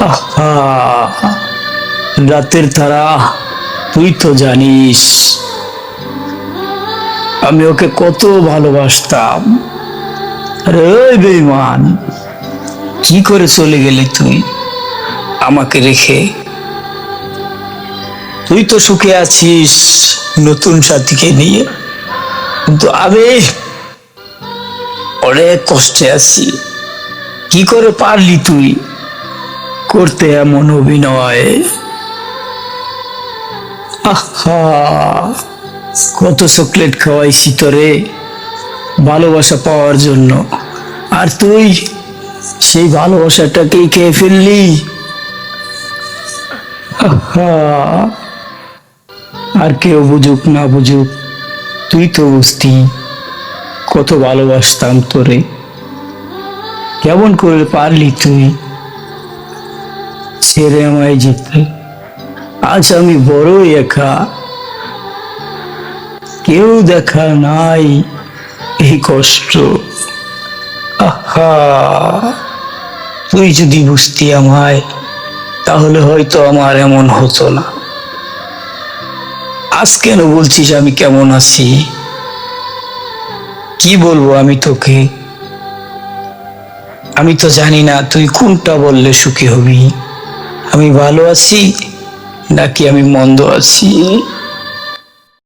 আহা, রাতের তারা, তুই তো জানিস আমি ওকে কত ভালোবাসতাম। আরে ওই বেঈমান, কি করে চলে গেলে তুই আমাকে রেখে? তুই তো সুখে আছিস নতুন সাথীকে নিয়ে, কিন্তু আমি অনেক কষ্টে আছি। কি করে পারলি তুই করতে এমন অভিনয়? আহা, কত চকলেট খাওয়াইছি তোরে ভালোবাসা পাওয়ার জন্য, আর তুই সেই ভালোবাসাটাকেই খেয়ে ফেললি। আহা, আর কেউ বুঝুক না বুঝুক, তুই তো বুঝতি কত ভালোবাসতাম তোরে। কেমন করে পারলি তুই ছেড়ে আমায় যেতে? আজ আমি বড়ই একা, কেউ দেখা নাই এই কষ্ট। আহা, তুই যদি বুঝতি আমায়, তাহলে হয়তো আমার এমন হতো না। আজ কেন বলছিস আমি কেমন আছি? কি বলবো আমি তোকে? আমি তো জানি না তুই কোনটা বললে সুখী হবি, আমি ভালো আছি নাকি আমি মন্দ আছি।